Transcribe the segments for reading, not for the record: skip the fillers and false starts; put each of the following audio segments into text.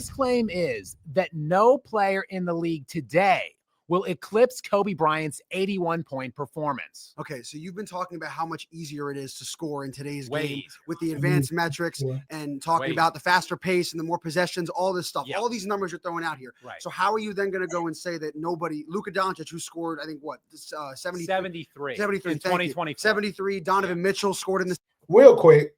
His claim is that no player in the league today will eclipse Kobe Bryant's 81-point performance. Okay, so you've been talking about how much easier it is to score in today's Way game easier. with the advanced metrics and talking about the faster pace and the more possessions, all this stuff. All these numbers you're throwing out here. Right. So how are you then going to go and say that nobody, Luka Doncic, who scored, I think, what, 73 in 2024. 73. Donovan Mitchell scored in the. Real quick,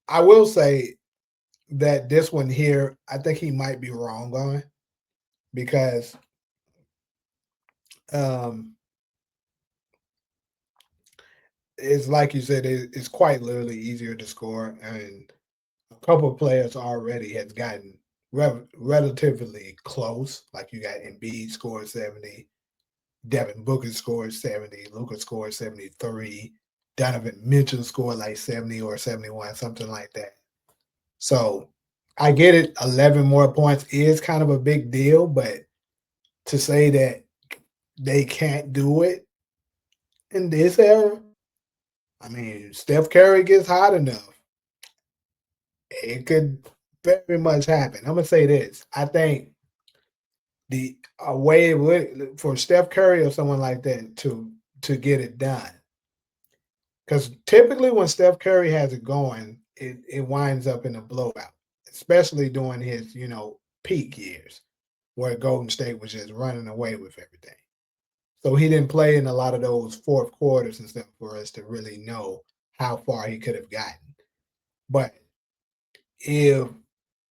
I will say that this one here, I think he might be wrong on, because it's like you said, it's quite literally easier to score, and a couple of players already has gotten relatively close. Like you got Embiid scored 70, Devin Booker scored 70, Luka scored 73, Donovan Mitchell scored like 70 or 71, something like that. So I get it. 11 more points is kind of a big deal, but to say that they can't do it in this era, I mean, Steph Curry gets hot enough, it could very much happen. I'm gonna say this: I think a way for Steph Curry or someone like that to get it done, because typically when Steph Curry has it going, it winds up in a blowout, especially during his peak years, where Golden State was just running away with everything. So he didn't play in a lot of those fourth quarters and stuff for us to really know how far he could have gotten. But if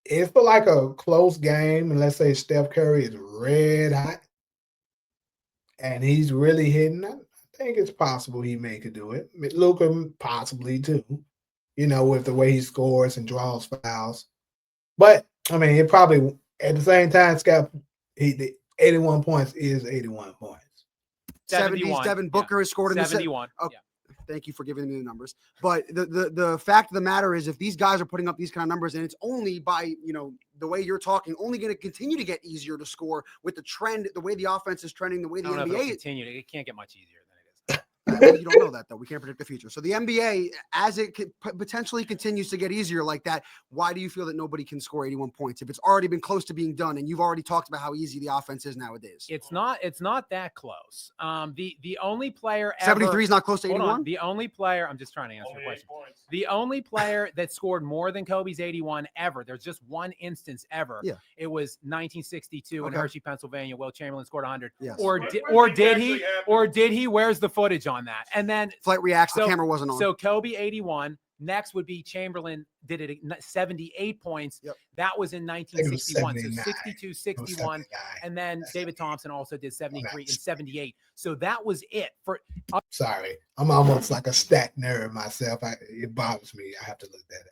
it's for like a close game, and let's say Steph Curry is red hot and he's really hitting, I think it's possible he could do it. Luka possibly too, with the way he scores and draws fouls. But I mean, it probably at the same time, Skap, the 81 points is 81 points. 70s. Devin Booker has scored in the 71. Okay. Thank you for giving me the numbers. But the fact of the matter is, if these guys are putting up these kind of numbers, and it's only by, the way you're talking, only going to continue to get easier to score with the trend, the way the offense is trending, the way the NBA is. It can't get much easier than it is. You don't know that, though. We can't predict the future. So the NBA, as it potentially continues to get easier like that, why do you feel that nobody can score 81 points if it's already been close to being done, and you've already talked about how easy the offense is nowadays? It's not that close. The only player ever, 73 is not close to 81. The only player, I'm just trying to answer your question. The only player that scored more than Kobe's 81 ever, there's just one instance ever. Yeah. It was 1962 in Hershey, Pennsylvania. Will Chamberlain scored 100. Yes. Or did he? Where's the footage on that? And then Flight reacts, the camera wasn't on. So Kobe 81. Next would be Chamberlain did it at 78 points. Yep. That was in 1961. So 62, 61. 79. And then David Thompson also did 73 and 78. So that was it for. Sorry, I'm almost like a stat nerd myself. It bothers me. I have to look that up.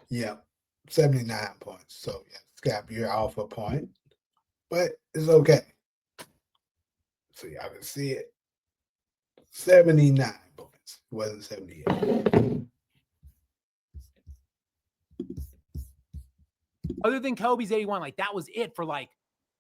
Yeah, 79 points. So, yeah, Skap, you're off a point, but it's okay. So, y'all can see it. 79 points. It wasn't 78. Other than Kobe's 81, like that was it for like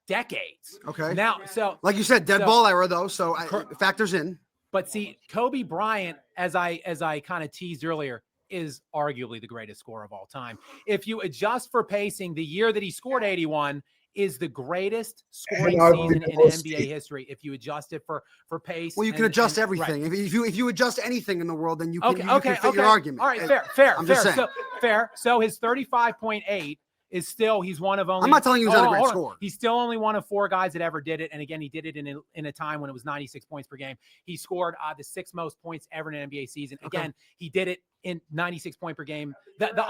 decades. Okay. Now, so like you said, dead ball era though, so it factors in. But see, Kobe Bryant, as I kind of teased earlier, is arguably the greatest scorer of all time. If you adjust for pacing, the year that he scored 81 is the greatest scoring season in NBA history. If you adjust it for pace. Well, you can adjust everything. Right. If you adjust anything in the world, then you can, fit your argument. All right, fair. So his 35.8 is still, he's one of only. I'm not telling you he's not a great scorer. He's still only one of 4 guys that ever did it. And again, he did it in a time when it was 96 points per game. He scored the 6th most points ever in an NBA season. Again, he did it in 96 point per game. The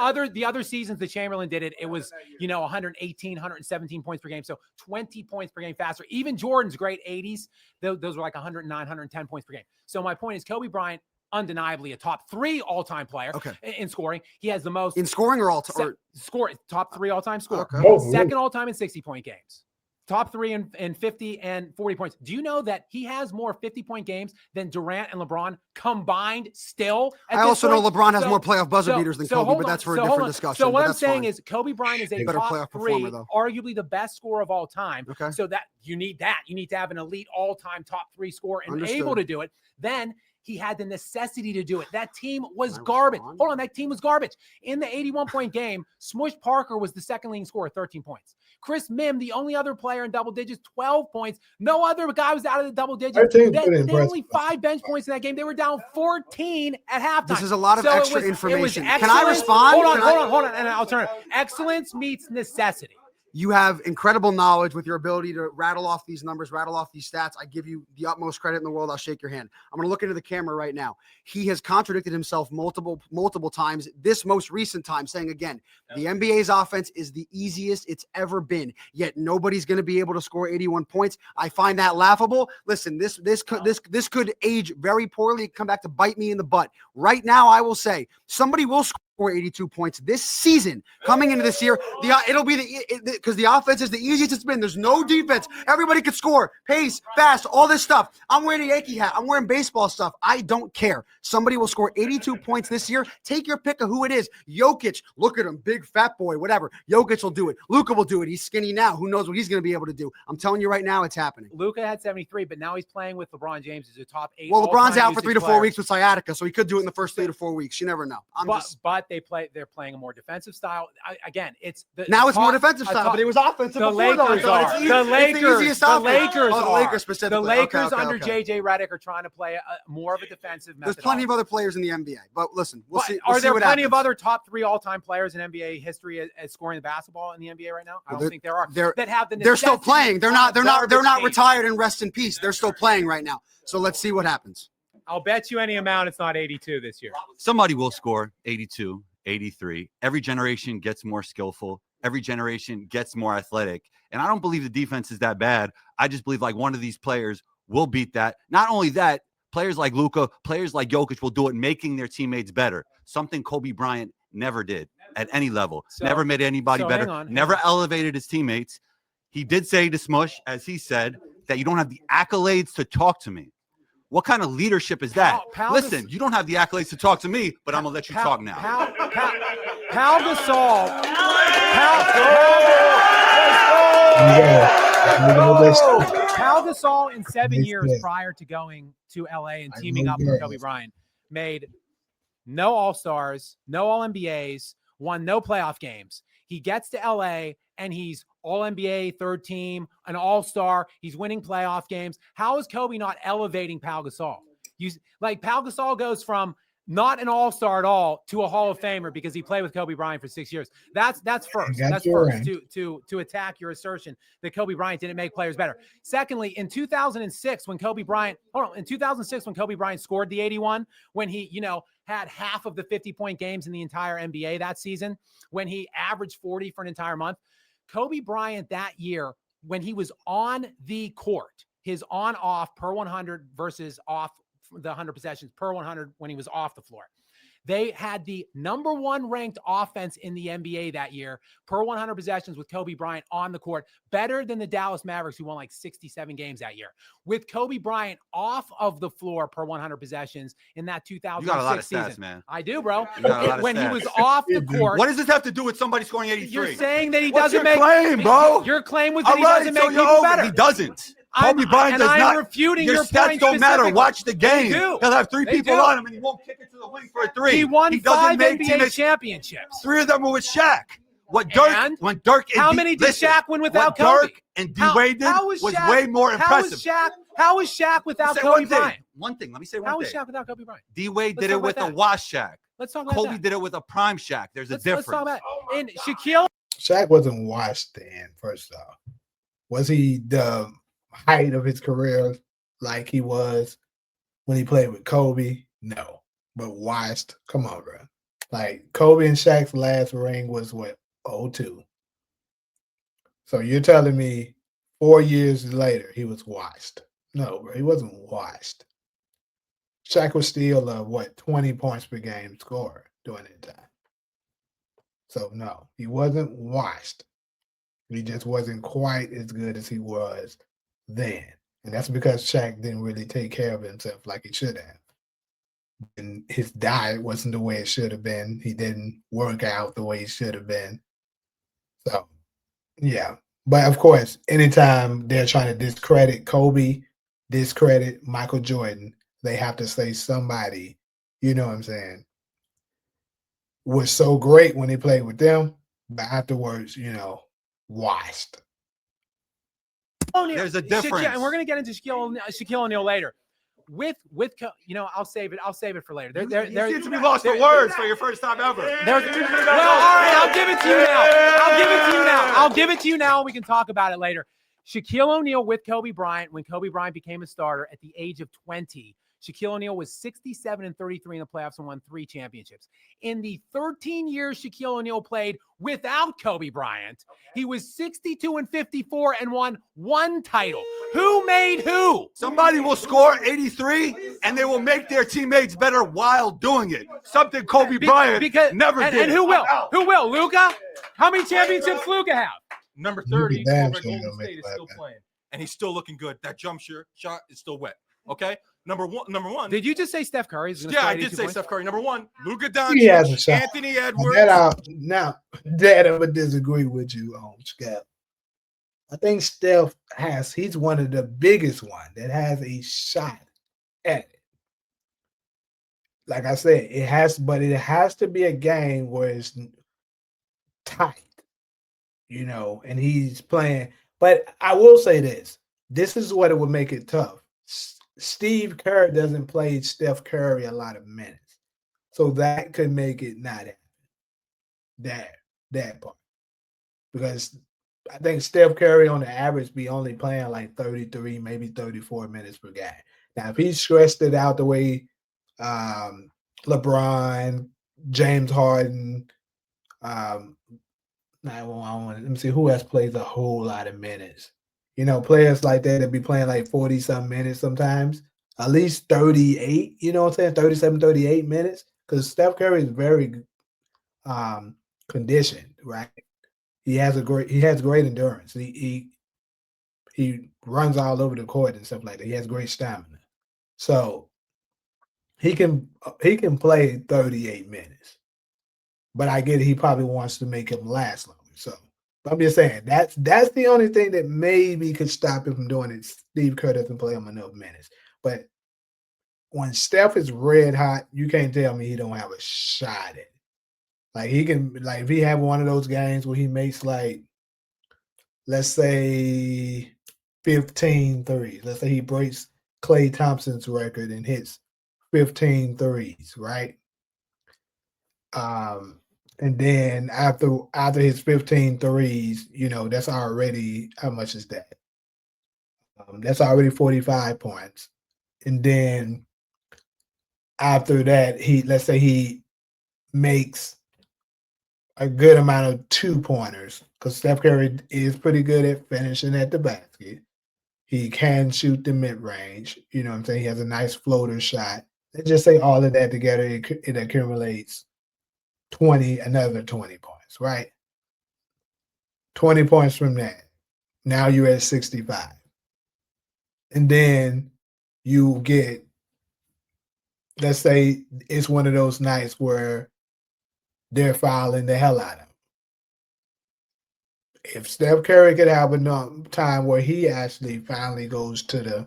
other seasons that Chamberlain did it, it was 118, 117 points per game. So 20 points per game faster. Even Jordan's great 80s, those were like 109, 110 points per game. So my point is, Kobe Bryant, undeniably a top 3 all-time player in scoring. He has the most in scoring or top 3 all-time scorer. Okay. Second all-time in 60-point games. top three in 50 and 40 points. Do you know that he has more 50-point games than Durant and LeBron combined still? I also know LeBron has more playoff buzzer beaters than Kobe, but that's for a different discussion. So what but I'm that's saying fine. is Kobe Bryant is a Better top playoff three, performer, though. arguably the best scorer of all time. Okay. So that you need that. You need to have an elite all-time top three scorer and Understood. able to do it. Then he had the necessity to do it. That team was garbage. Hold on, that team was garbage. In the 81-point game, Smush Parker was the second leading scorer, 13 points. Chris Mim, the only other player in double digits, 12 points. No other guy was out of the double digits. They only 5 bench points in that game. They were down 14 at halftime. This is a lot of extra information. Can I respond? Hold on, and I'll turn it. Excellence meets necessity. You have incredible knowledge with your ability to rattle off these numbers, rattle off these stats. I give you the utmost credit in the world. I'll shake your hand. I'm going to look into the camera right now. He has contradicted himself multiple times. This most recent time, saying again, the NBA's offense is the easiest it's ever been. Yet nobody's going to be able to score 81 points. I find that laughable. Listen, this could age very poorly, come back to bite me in the butt. Right now, I will say somebody will score 82 points this season. Coming into this year, it'll be because the offense is the easiest it's been. There's no defense. Everybody could score, pace, fast, all this stuff. I'm wearing a Yankee hat. I'm wearing baseball stuff. I don't care. Somebody will score 82 points this year. Take your pick of who it is. Jokic, look at him, big fat boy, whatever. Jokic will do it. Luka will do it. He's skinny now. Who knows what he's going to be able to do? I'm telling you right now, it's happening. Luka had 73, but now he's playing with LeBron James as a top 8. Well, LeBron's out for 3 to 4 weeks with sciatica, so he could do it in the first 3 to 4 weeks. You never know. But they're playing a more defensive style. Again, it's more defensive style, but it was offensive. The Lakers are. The Lakers specifically. The Lakers under JJ Redick are trying to play more of a defensive method. There's plenty of other players in the NBA, but listen, we'll see. Are there plenty of other top 3 all-time players in NBA history as scoring the basketball in the NBA right now? I don't think there are. That have the. They're still playing. They're not retired and rest in peace. They're still playing right now. So let's see what happens. I'll bet you any amount it's not 82 this year. Somebody will score 82, 83. Every generation gets more skillful. Every generation gets more athletic. And I don't believe the defense is that bad. I just believe like one of these players will beat that. Not only that, players like Luka, players like Jokic will do it, making their teammates better. Something Kobe Bryant never did at any level. Never made anybody better. Never elevated his teammates. He did say to Smush, as he said, that you don't have the accolades to talk to me. What kind of leadership is that? Listen, you don't have the accolades to talk to me, but I'm going to let you talk now. Pau Gasol. Pau Gasol in 7 years prior to going to LA and teaming up with Kobe Bryant made no All-Stars, no All-NBAs, won no playoff games. He gets to LA and he's All-NBA, third team, an All-Star. He's winning playoff games. How is Kobe not elevating Pau Gasol? Pau Gasol goes from not an All-Star at all to a Hall of Famer because he played with Kobe Bryant for 6 years. That's first. That's first to attack your assertion that Kobe Bryant didn't make players better. Secondly, in 2006, when Kobe Bryant scored the 81, when he, had half of the 50-point games in the entire NBA that season, when he averaged 40 for an entire month, Kobe Bryant that year, when he was on the court, his on-off per 100 versus off the 100 possessions per 100 when he was off the floor. They had the number 1 ranked offense in the NBA that year per 100 possessions with Kobe Bryant on the court, better than the Dallas Mavericks, who won like 67 games that year. With Kobe Bryant off of the floor per 100 possessions in that 2006 you got a lot of season. Stats, man. I do, bro. When he was off the court. What does this have to do with somebody scoring 83? You're saying that he What's doesn't your make claim, bro? Your claim was that he doesn't make people better. He doesn't. Kobe Bryant does not. I'm refuting your stats point don't matter. Watch the game. He'll have 3 people on him, and he won't kick it to the wing for a 3. He won 5 NBA championships. 3 of them were with Shaq. When Dirk how many did Shaq win without Kobe? Dirk and D-Wade did was way more impressive. How was Shaq without Kobe Bryant? One thing. Let me say one thing. How was Shaq without Kobe Bryant? D-Wade did it with a wash Shaq. Let's talk about Kobe that. did it with a prime Shaq. There's a difference. Let's talk about it. And Shaquille. Shaq wasn't washed then, first off. Was he the height of his career like he was when he played with Kobe? No. But washed, come on, bro. Like Kobe and Shaq's last ring was what, 02. So you're telling me 4 years later he was washed? No, bro, he wasn't washed. Shaq was still a 20 points per game scorer during that time. So no, he wasn't washed. He just wasn't quite as good as he was then. And that's because Shaq didn't really take care of himself like he should have. And his diet wasn't the way it should have been. He didn't work out the way he should have been. So, yeah. But of course, anytime they're trying to discredit Kobe, discredit Michael Jordan, they have to say somebody, you know what I'm saying, was so great when they played with them, but afterwards, washed. There's a difference. And we're gonna get into Shaquille O'Neal later. I'll save it for later. You seem to be lost for words for your first time ever. Well, all right, I'll give it to you now. I'll give it to you now. We can talk about it later. Shaquille O'Neal with Kobe Bryant, when Kobe Bryant became a starter at the age of 20, Shaquille O'Neal was 67-33 in the playoffs and won 3 championships. In the 13 years Shaquille O'Neal played without Kobe Bryant, he was 62-54 and won 1 title. Who made who? Somebody will score 83 and they will make their teammates better while doing it. Something Kobe Bryant never did. And who will? Who will? Luka? How many championships Luka have? Number 30 damn over at sure Golden he'll make State is that still happen. playing, and he's still looking good. That jump shot is still wet. Okay, number one. Did you just say Steph Curry? Yeah, I did say Steph Curry. Number 1, Luka He has a Doncic, shot. Anthony Edwards. That I would disagree with you on, Skap. I think he's one of the biggest one that has a shot at it. Like I said, it has to be a game where it's tight, and he's playing. But I will say this is what it would make it tough. Steve Kerr doesn't play Steph Curry a lot of minutes. So that could make it not happen. That part. Because I think Steph Curry on the average be only playing like 33, maybe 34 minutes per game. Now, if he stretched it out the way LeBron, James Harden, let me see who else plays a whole lot of minutes. Players like that be playing like 40-some minutes sometimes, at least 38, 37, 38 minutes, because Steph Curry is very conditioned, right? He has great endurance. He runs all over the court and stuff like that. He has great stamina. So he can play 38 minutes. But I get it, he probably wants to make him last longer. So I'm just saying that's the only thing that maybe could stop him from doing it. Steve Kerr doesn't play him enough minutes. But when Steph is red hot, you can't tell me he don't have a shot at it. Like he can, like if he have one of those games where he makes like, let's say 15 threes. Let's say he breaks Klay Thompson's record and hits 15 threes, right? And then after his 15 threes, that's already, how much is that? That's already 45 points. And then after that, let's say he makes a good amount of 2-pointers, because Steph Curry is pretty good at finishing at the basket. He can shoot the mid-range. You know what I'm saying? He has a nice floater shot. Let's just say all of that together, it accumulates another 20 points, right? 20 points from that. Now you're at 65. And then you get, let's say it's one of those nights where they're fouling the hell out of him. If Steph Curry could have enough time where he actually finally goes to the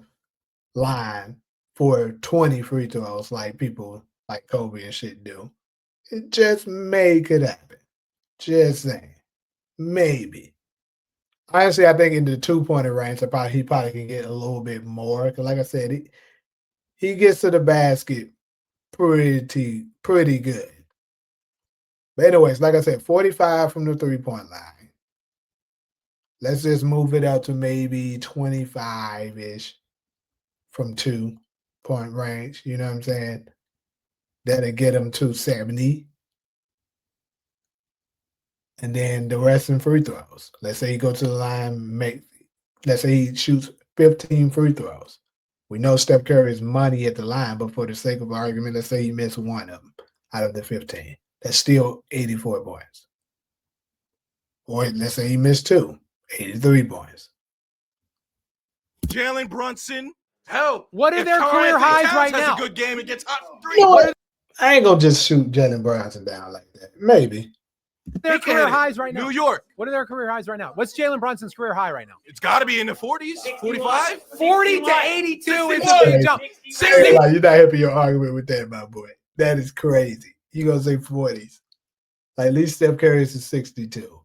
line for 20 free throws like people like Kobe and shit do, it just could happen. Just saying. Maybe. Honestly, I think in the 2-pointer range, he probably can get a little bit more. Because like I said, he gets to the basket pretty good. But anyways, like I said, 45 from the 3-point line. Let's just move it up to maybe 25-ish from 2-point range. You know what I'm saying? That'll get him to 70. And then the rest in free throws. Let's say he goes to the line, let's say he shoots 15 free throws. We know Steph Curry is money at the line, but for the sake of argument, let's say he missed one of them out of the 15. That's still 84 points. Or let's say he missed 2. 83 points. Jalen Brunson. Hell, What are if their Karl career Anthony highs Towns right has now? a good game and gets hot from 3. You know what? I ain't gonna just shoot Jalen Brunson down like that. Maybe. Their He can career hit it. highs right now. New York. What are their career highs right now? What's Jalen Brunson's career high right now? It's got to be in the 40s, 45. 40 to 82 is a 61. big jump. 60. Like, you're not helping your argument with that, my boy. That is crazy. You gonna say 40s? Like, at least Steph Curry is 62.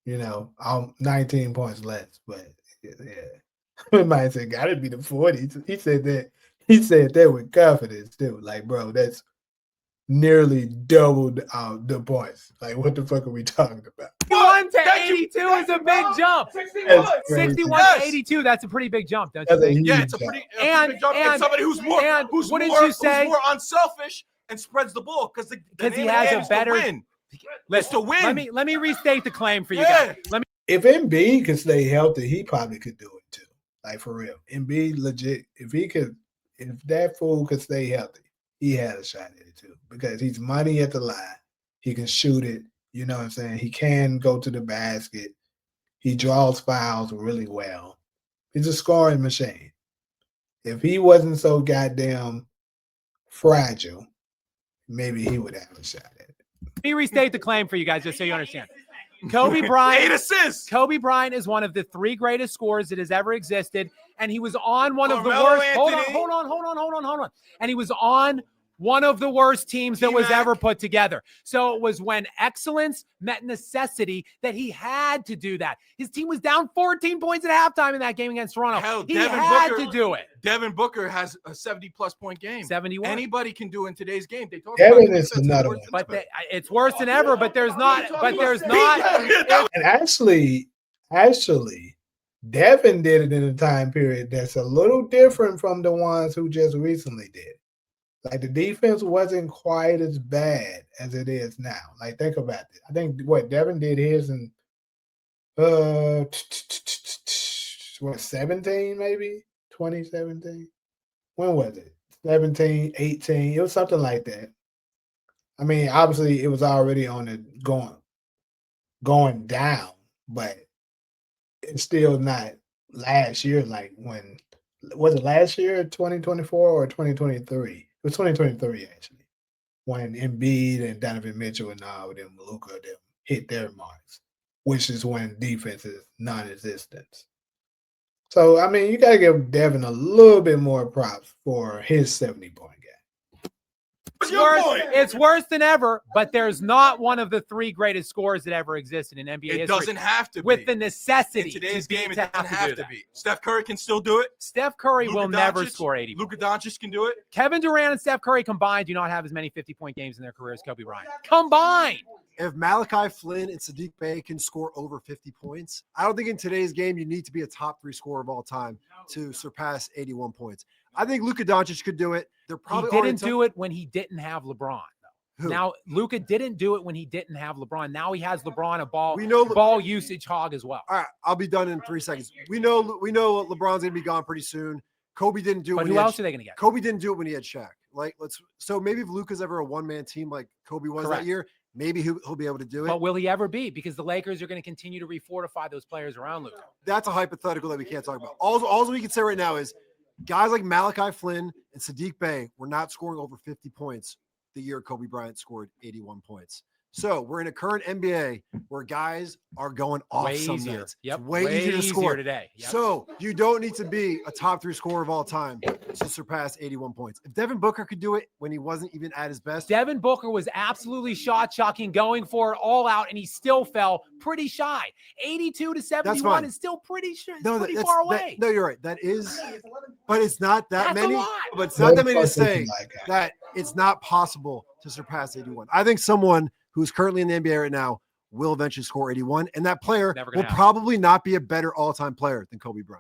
You know, I'm 19 points less, but yeah. Might say gotta be the 40s. He said that. He said that with confidence too. Like, bro, that's nearly doubled the points. Like, what the fuck are we talking about? 61 to 82 is a big jump. That's crazy. 61 Yes. to 82, that's a pretty big jump, don't you That's a think? huge Yeah, it's a jump. pretty And- big jump. and- And somebody who's more and who's wouldn't more, you say- who's more unselfish and spreads the ball because Because he has a better. win. It's to win. Let me restate the claim for you Yeah. guys. Let me. If Embiid could stay healthy, he probably could do it too. Like, for real. Embiid legit, if that fool could stay healthy, he had a shot at it too. Because he's money at the line. He can shoot it. You know what I'm saying? He can go to the basket. He draws fouls really well. He's a scoring machine. If he wasn't so goddamn fragile, maybe he would have a shot at it. Let me restate the claim for you guys, just so you understand. Kobe Bryant. 8 assists. Kobe Bryant is one of the 3 greatest scorers that has ever existed, and he was on one of the Carmelo worst. Anthony. Hold on. And he was on one of the worst teams that was T-Mac. ever put together. So it was when excellence met necessity that he had to do that. His team was down 14 points at halftime in that game against Toronto. Hell, He Devin had Booker- to do it. Devin Booker has a 70-plus point game. 71. Anybody can do in today's game. They talk Devin about is defense another worse one. than But ever. it's worse than ever. But there's not. But there's not. And actually, Devin did it in a time period that's a little different from the ones who just recently did. Like, the defense wasn't quite as bad as it is now. Like, think about it. I think what Devin did his in 17 maybe? 2017? When was it? 17, 18. It was something like that. I mean, obviously it was already on the going down, but it's still not last year. Like, when was it last year, 2024 or 2023? It was 2023 actually, when Embiid and Donovan Mitchell and all of them, Luka, them hit their marks, which is when defense is non-existent. So, I mean, you got to give Devin a little bit more props for his 70-point game. What's your point? It's worse than ever, but there's not one of the 3 greatest scorers that ever existed in NBA It history. doesn't have to be. With the necessity in today's to be- game, it to doesn't have do to that. be. Steph Curry can still do it. Steph Curry Luka will never Doncic- score 80. Luka Doncic can do it. Kevin Durant and Steph Curry combined do not have as many 50-point games in their career as Kobe Bryant. Combined. If Malachi Flynn and Sadiq Bey can score over 50 points, I don't think in today's game you need to be a top 3 scorer of all time to surpass 81 points. I think Luka Doncic could do it. They're probably He didn't do it when he didn't have LeBron. Who? Now, Luka didn't do it when he didn't have LeBron. Now he has LeBron, a We know- ball usage hog as well. All right, I'll be done in 3 seconds. We know LeBron's gonna be gone pretty soon. Kobe didn't do it. But when who he had else are they going to get? Kobe didn't do it when he had Shaq. Like, so maybe if Luka's ever a one-man team like Kobe was Correct. that year, maybe he'll be able to do it. But will he ever be? Because the Lakers are going to continue to refortify those players around Luka. That's a hypothetical that we can't talk about. All we can say right now is guys like Malachi Flynn and Sadiq Bey were not scoring over 50 points the year Kobe Bryant scored 81 points. So we're in a current NBA where guys are going off Way some easier. nights. Yep. It's way easier to score today. Yep. So you don't need to be a top 3 scorer of all time to surpass 81 points. If Devin Booker could do it when he wasn't even at his best, Devin Booker was absolutely shot-chucking, going for it all out, and he still fell pretty shy. 82 to 71 fine. is still pretty no, pretty that's, far away. no, you're right. That is, but it's not that That's a many. lot. But it's not that many to Motherfuckers say like that. that it's not possible to surpass 81. I think someone who's currently in the NBA right now will eventually score 81, and that player Never will gonna happen. probably not be a better all-time player than Kobe Bryant.